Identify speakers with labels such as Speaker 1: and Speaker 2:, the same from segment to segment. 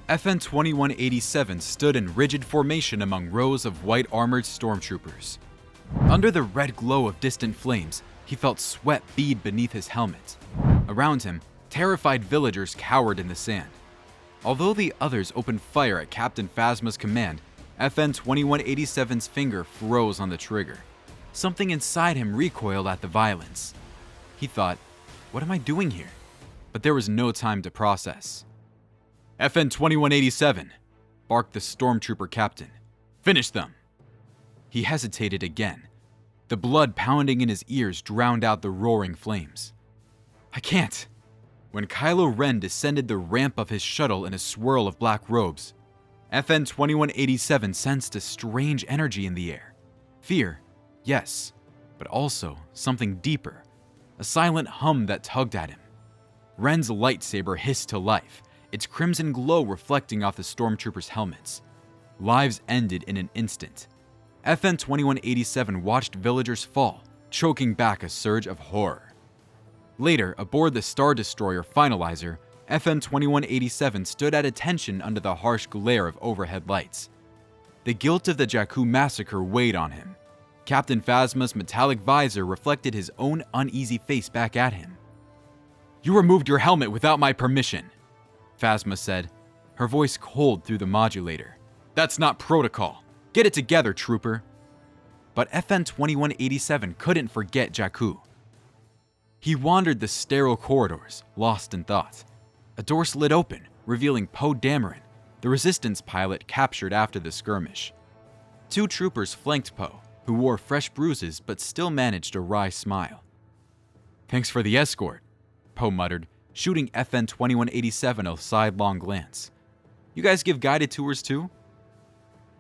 Speaker 1: FN 2187 stood in rigid formation among rows of white-armored stormtroopers. Under the red glow of distant flames, he felt sweat bead beneath his helmet. Around him, terrified villagers cowered in the sand. Although the others opened fire at Captain Phasma's command, FN 2187's finger froze on the trigger. Something inside him recoiled at the violence. He thought, "What am I doing here?" But there was no time to process. FN 2187, barked the stormtrooper captain. "Finish them." He hesitated again. The blood pounding in his ears drowned out the roaring flames. "I can't." When Kylo Ren descended the ramp of his shuttle in a swirl of black robes, FN 2187 sensed a strange energy in the air. Fear, yes, but also something deeper, a silent hum that tugged at him. Ren's lightsaber hissed to life, its crimson glow reflecting off the stormtroopers' helmets. Lives ended in an instant. FN 2187 watched villagers fall, choking back a surge of horror. Later, aboard the Star Destroyer Finalizer, FN 2187 stood at attention under the harsh glare of overhead lights. The guilt of the Jakku massacre weighed on him. Captain Phasma's metallic visor reflected his own uneasy face back at him. "You removed your helmet without my permission," Phasma said, her voice cold through the modulator. "That's not protocol. Get it together, trooper." But FN 2187 couldn't forget Jakku. He wandered the sterile corridors, lost in thought. A door slid open, revealing Poe Dameron, the Resistance pilot captured after the skirmish. Two troopers flanked Poe, who wore fresh bruises but still managed a wry smile. "Thanks for the escort," Poe muttered, shooting FN 2187 a sidelong glance. "You guys give guided tours too?"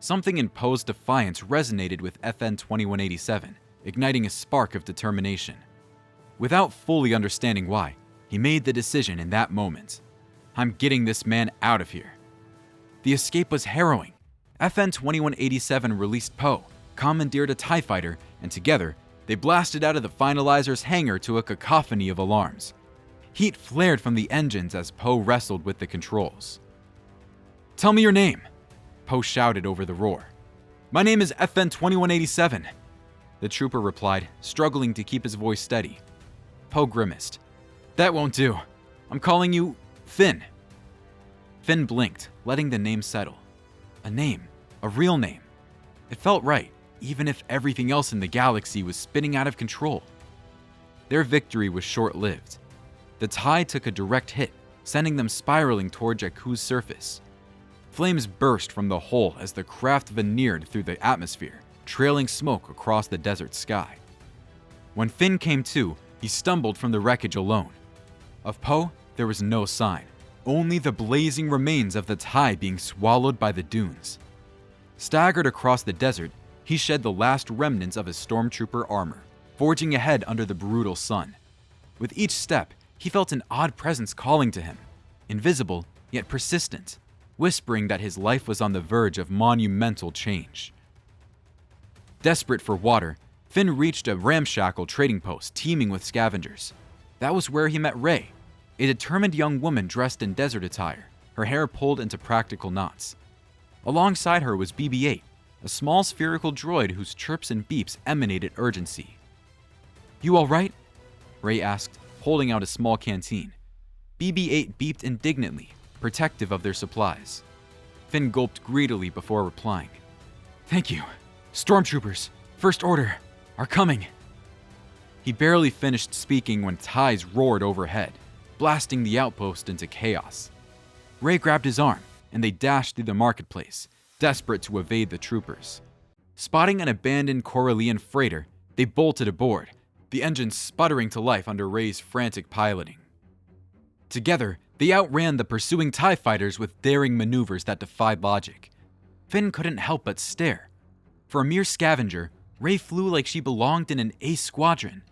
Speaker 1: Something in Poe's defiance resonated with FN 2187, igniting a spark of determination. Without fully understanding why, he made the decision in that moment. "I'm getting this man out of here." The escape was harrowing. FN 2187 released Poe, commandeered a TIE fighter, and together, they blasted out of the Finalizer's hangar to a cacophony of alarms. Heat flared from the engines as Poe wrestled with the controls. "Tell me your name," Poe shouted over the roar. "My name is FN 2187, the trooper replied, struggling to keep his voice steady. Poe grimaced. "That won't do. I'm calling you Finn." Finn blinked, letting the name settle. A name, a real name. It felt right, even if everything else in the galaxy was spinning out of control. Their victory was short-lived. The TIE took a direct hit, sending them spiraling toward Jakku's surface. Flames burst from the hull as the craft veneered through the atmosphere, trailing smoke across the desert sky. When Finn came to, he stumbled from the wreckage alone. Of Poe, there was no sign, only the blazing remains of the TIE being swallowed by the dunes. Staggered across the desert, he shed the last remnants of his stormtrooper armor, forging ahead under the brutal sun. With each step, he felt an odd presence calling to him, invisible yet persistent, whispering that his life was on the verge of monumental change. Desperate for water, Finn reached a ramshackle trading post teeming with scavengers. That was where he met Rey, a determined young woman dressed in desert attire, her hair pulled into practical knots. Alongside her was BB-8, a small spherical droid whose chirps and beeps emanated urgency. "You all right?" Rey asked, holding out a small canteen. BB-8 beeped indignantly, protective of their supplies. Finn gulped greedily before replying. "Thank you. Stormtroopers, First Order, are coming." He barely finished speaking when TIEs roared overhead, blasting the outpost into chaos. Rey grabbed his arm, and they dashed through the marketplace, desperate to evade the troopers. Spotting an abandoned Corellian freighter, they bolted aboard, the engine sputtering to life under Rey's frantic piloting. Together, they outran the pursuing TIE fighters with daring maneuvers that defied logic. Finn couldn't help but stare. For a mere scavenger, Rey flew like she belonged in an ace squadron.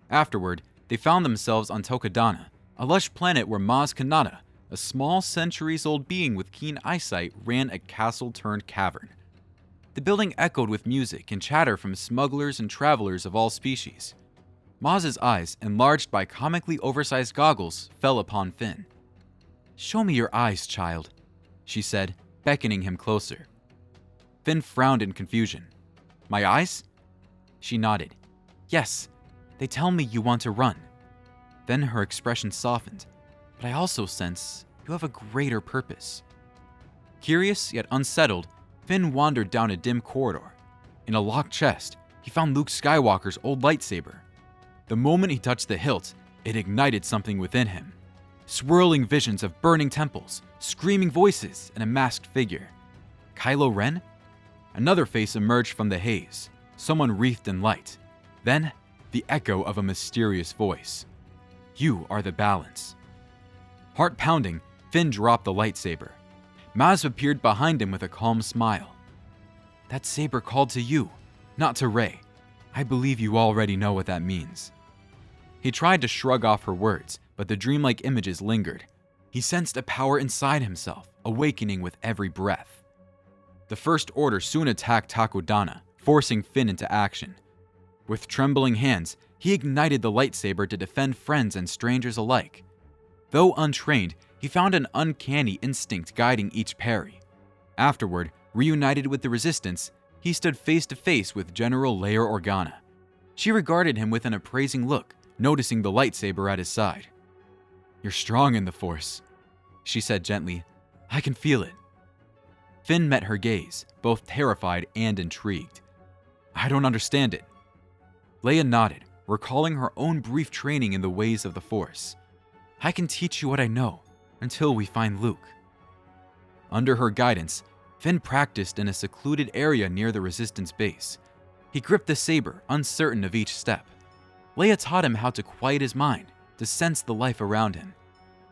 Speaker 1: Afterward, they found themselves on Tokadana, a lush planet where Maz Kanata, a small centuries-old being with keen eyesight, ran a castle-turned-cavern. The building echoed with music and chatter from smugglers and travelers of all species. Maz's eyes, enlarged by comically oversized goggles, fell upon Finn. "Show me your eyes, child," she said, beckoning him closer. Finn frowned in confusion. My eyes? She nodded. Yes, they tell me you want to run. Then her expression softened, but I also sense you have a greater purpose. Curious yet unsettled, Finn wandered down a dim corridor. In a locked chest, he found Luke Skywalker's old lightsaber. The moment he touched the hilt, it ignited something within him. Swirling visions of burning temples, screaming voices, and a masked figure. Kylo Ren? Another face emerged from the haze, someone wreathed in light. Then, the echo of a mysterious voice. You are the balance. Heart pounding, Finn dropped the lightsaber. Maz appeared behind him with a calm smile. That saber called to you, not to Rey. I believe you already know what that means. He tried to shrug off her words, but the dreamlike images lingered. He sensed a power inside himself, awakening with every breath. The First Order soon attacked Takodana, forcing Finn into action. With trembling hands, he ignited the lightsaber to defend friends and strangers alike. Though untrained, he found an uncanny instinct guiding each parry. Afterward, reunited with the Resistance, he stood face to face with General Leia Organa. She regarded him with an appraising look, noticing the lightsaber at his side. You're strong in the Force, she said gently. I can feel it. Finn met her gaze, both terrified and intrigued. I don't understand it. Leia nodded, recalling her own brief training in the ways of the Force. I can teach you what I know, until we find Luke. Under her guidance, Finn practiced in a secluded area near the Resistance base. He gripped the saber, uncertain of each step. Leia taught him how to quiet his mind, to sense the life around him.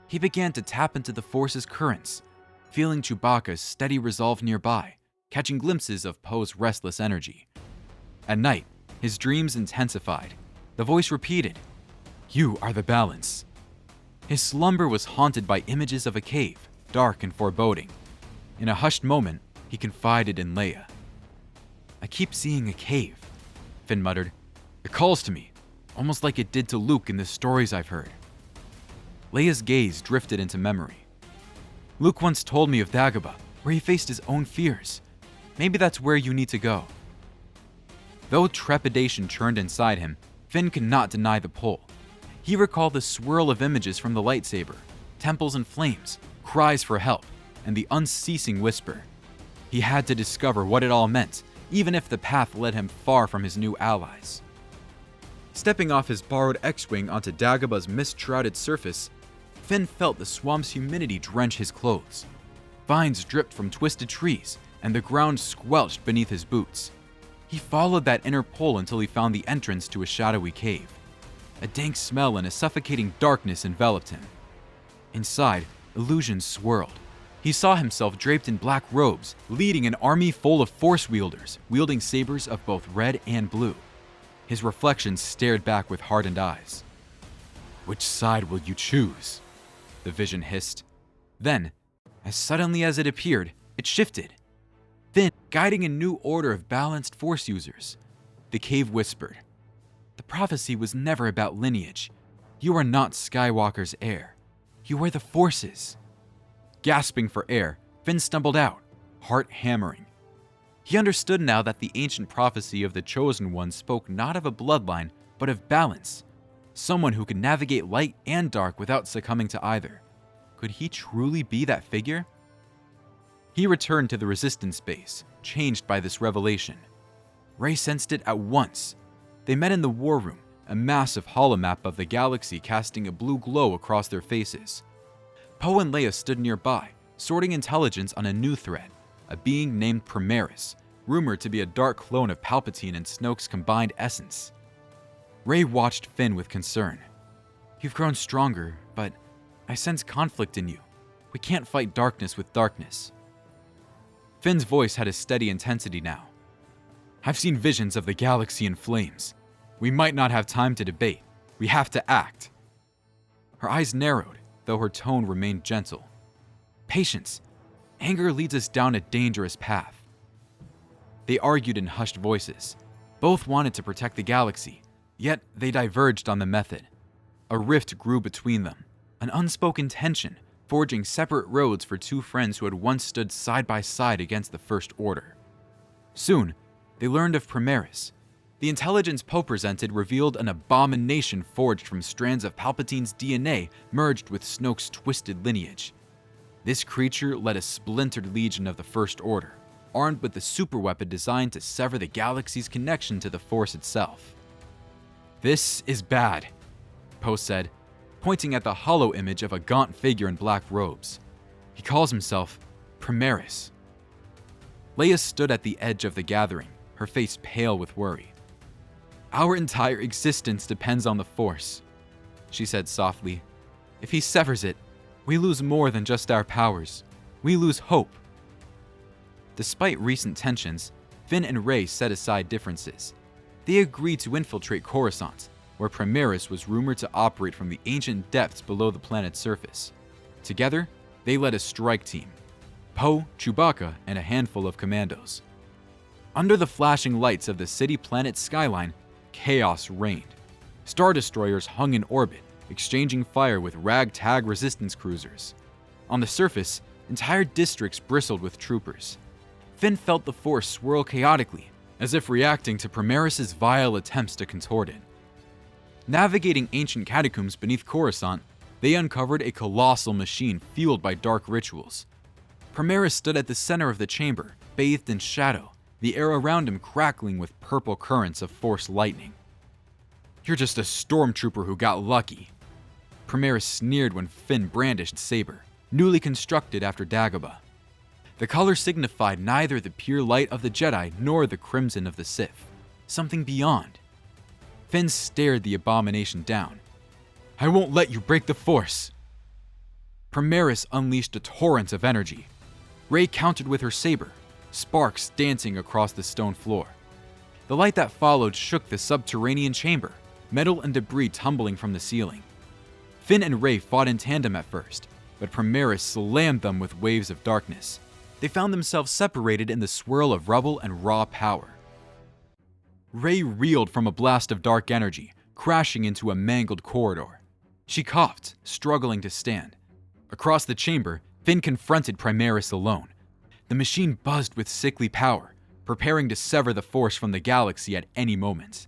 Speaker 1: He began to tap into the Force's currents, feeling Chewbacca's steady resolve nearby, catching glimpses of Poe's restless energy. At night, his dreams intensified. The voice repeated, You are the balance. His slumber was haunted by images of a cave, dark and foreboding. In a hushed moment, he confided in Leia. I keep seeing a cave, Finn muttered. It calls to me, almost like it did to Luke in the stories I've heard. Leia's gaze drifted into memory. Luke once told me of Dagobah, where he faced his own fears. Maybe that's where you need to go. Though trepidation churned inside him, Finn could not deny the pull. He recalled the swirl of images from the lightsaber, temples in flames, cries for help, and the unceasing whisper. He had to discover what it all meant, even if the path led him far from his new allies. Stepping off his borrowed X-Wing onto Dagobah's mist-shrouded surface, Finn felt the swamp's humidity drench his clothes. Vines dripped from twisted trees, and the ground squelched beneath his boots. He followed that inner pull until he found the entrance to a shadowy cave. A dank smell and a suffocating darkness enveloped him. Inside, illusions swirled. He saw himself draped in black robes, leading an army full of Force wielders, wielding sabers of both red and blue. His reflection stared back with hardened eyes. Which side will you choose? The vision hissed. Then, as suddenly as it appeared, it shifted. Finn, guiding a new order of balanced Force users. The cave whispered. The prophecy was never about lineage. You are not Skywalker's heir. You are the Force's. Gasping for air, Finn stumbled out, heart hammering. He understood now that the ancient prophecy of the Chosen One spoke not of a bloodline, but of balance. Someone who could navigate light and dark without succumbing to either. Could he truly be that figure? He returned to the Resistance base, changed by this revelation. Rey sensed it at once. They met in the war room, a massive holomap of the galaxy casting a blue glow across their faces. Poe and Leia stood nearby, sorting intelligence on a new threat, a being named Primaris, rumored to be a dark clone of Palpatine and Snoke's combined essence. Rey watched Finn with concern. You've grown stronger, but I sense conflict in you. We can't fight darkness with darkness. Finn's voice had a steady intensity now. I've seen visions of the galaxy in flames. We might not have time to debate. We have to act. Her eyes narrowed, though her tone remained gentle. Patience. Anger leads us down a dangerous path. They argued in hushed voices. Both wanted to protect the galaxy, yet they diverged on the method. A rift grew between them, an unspoken tension, forging separate roads for two friends who had once stood side by side against the First Order. Soon, they learned of Primaris. The intelligence Poe presented revealed an abomination forged from strands of Palpatine's DNA merged with Snoke's twisted lineage. This creature led a splintered legion of the First Order, armed with a superweapon designed to sever the galaxy's connection to the Force itself. "This is bad," Poe said, pointing at the hollow image of a gaunt figure in black robes. "He calls himself Primaris." Leia stood at the edge of the gathering, her face pale with worry. "Our entire existence depends on the Force," she said softly. "If he severs it, we lose more than just our powers. We lose hope." Despite recent tensions, Finn and Rey set aside differences. They agreed to infiltrate Coruscant, where Primaris was rumored to operate from the ancient depths below the planet's surface. Together, they led a strike team: Poe, Chewbacca, and a handful of commandos. Under the flashing lights of the city-planet skyline, chaos reigned. Star destroyers hung in orbit, exchanging fire with ragtag resistance cruisers. On the surface, entire districts bristled with troopers. Finn felt the Force swirl chaotically, as if reacting to Primaris' vile attempts to contort it. Navigating ancient catacombs beneath Coruscant, they uncovered a colossal machine fueled by dark rituals. Primaris stood at the center of the chamber, bathed in shadow, the air around him crackling with purple currents of Force lightning. "You're just a stormtrooper who got lucky," Primaris sneered when Finn brandished saber, newly constructed after Dagobah. The color signified neither the pure light of the Jedi nor the crimson of the Sith, something beyond. Finn stared the abomination down. "I won't let you break the Force." Primaris unleashed a torrent of energy. Rey countered with her saber, sparks dancing across the stone floor. The light that followed shook the subterranean chamber, metal and debris tumbling from the ceiling. Finn and Rey fought in tandem at first, but Primaris slammed them with waves of darkness. They found themselves separated in the swirl of rubble and raw power. Rey reeled from a blast of dark energy, crashing into a mangled corridor. She coughed, struggling to stand. Across the chamber, Finn confronted Primaris alone. The machine buzzed with sickly power, preparing to sever the Force from the galaxy at any moment.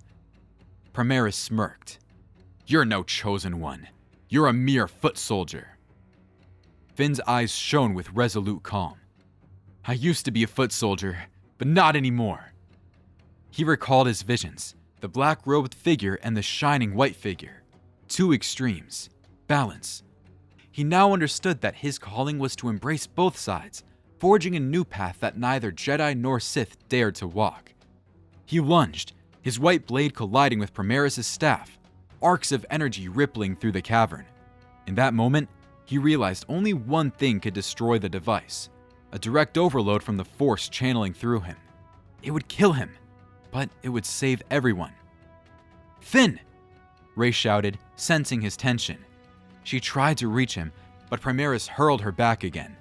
Speaker 1: Primaris smirked. "You're no chosen one. You're a mere foot soldier." Finn's eyes shone with resolute calm. "I used to be a foot soldier, but not anymore." He recalled his visions, the black-robed figure and the shining white figure. Two extremes. Balance. He now understood that his calling was to embrace both sides, forging a new path that neither Jedi nor Sith dared to walk. He lunged, his white blade colliding with Primaris' staff, arcs of energy rippling through the cavern. In that moment, he realized only one thing could destroy the device: a direct overload from the Force channeling through him. It would kill him, but it would save everyone. "Finn!" Rey shouted, sensing his tension. She tried to reach him, but Primaris hurled her back again.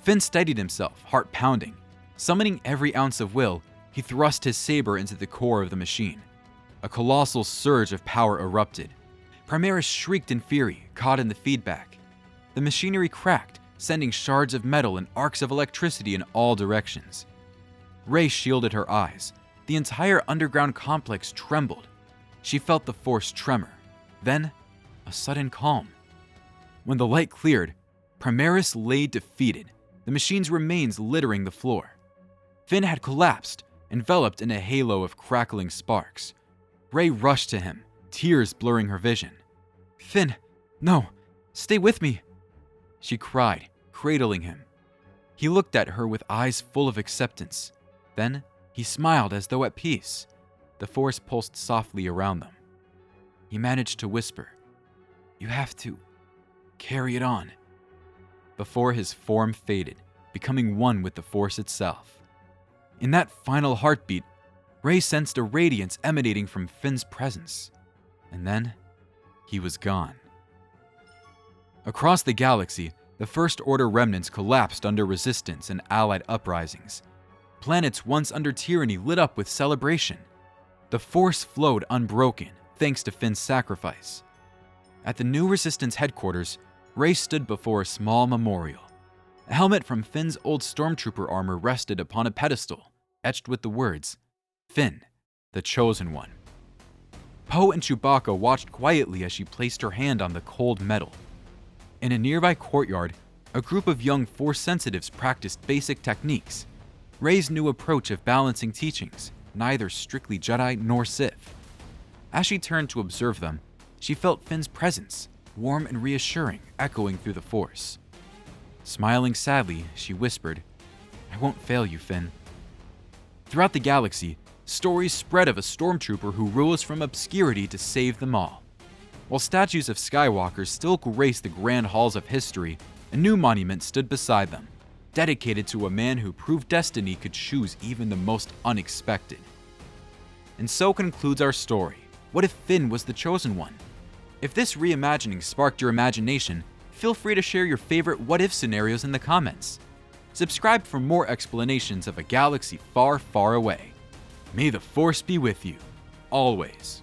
Speaker 1: Finn steadied himself, heart pounding. Summoning every ounce of will, he thrust his saber into the core of the machine. A colossal surge of power erupted. Primaris shrieked in fury, caught in the feedback. The machinery cracked, sending shards of metal and arcs of electricity in all directions. Rey shielded her eyes. The entire underground complex trembled. She felt the Force tremor. Then, a sudden calm. When the light cleared, Primaris lay defeated, the machine's remains littering the floor. Finn had collapsed, enveloped in a halo of crackling sparks. Rey rushed to him, tears blurring her vision. "Finn, no, stay with me," she cried, cradling him. He looked at her with eyes full of acceptance. Then he smiled as though at peace. The Force pulsed softly around them. He managed to whisper, "You have to carry it on," before his form faded, becoming one with the Force itself. In that final heartbeat, Rey sensed a radiance emanating from Finn's presence. And then, he was gone. Across the galaxy, the First Order remnants collapsed under resistance and allied uprisings. Planets once under tyranny lit up with celebration. The Force flowed unbroken, thanks to Finn's sacrifice. At the new Resistance headquarters, Rey stood before a small memorial. A helmet from Finn's old stormtrooper armor rested upon a pedestal, etched with the words, "Finn, the Chosen One." Poe and Chewbacca watched quietly as she placed her hand on the cold metal. In a nearby courtyard, a group of young Force sensitives practiced basic techniques. Rey's new approach of balancing teachings, neither strictly Jedi nor Sith. As she turned to observe them, she felt Finn's presence, warm and reassuring, echoing through the Force. Smiling sadly, she whispered, "I won't fail you, Finn." Throughout the galaxy, stories spread of a stormtrooper who rose from obscurity to save them all. While statues of Skywalkers still grace the grand halls of history, a new monument stood beside them, dedicated to a man who proved destiny could choose even the most unexpected. And so concludes our story. What if Finn was the Chosen One? If this reimagining sparked your imagination, feel free to share your favorite what-if scenarios in the comments. Subscribe for more explanations of a galaxy far, far away. May the Force be with you, always.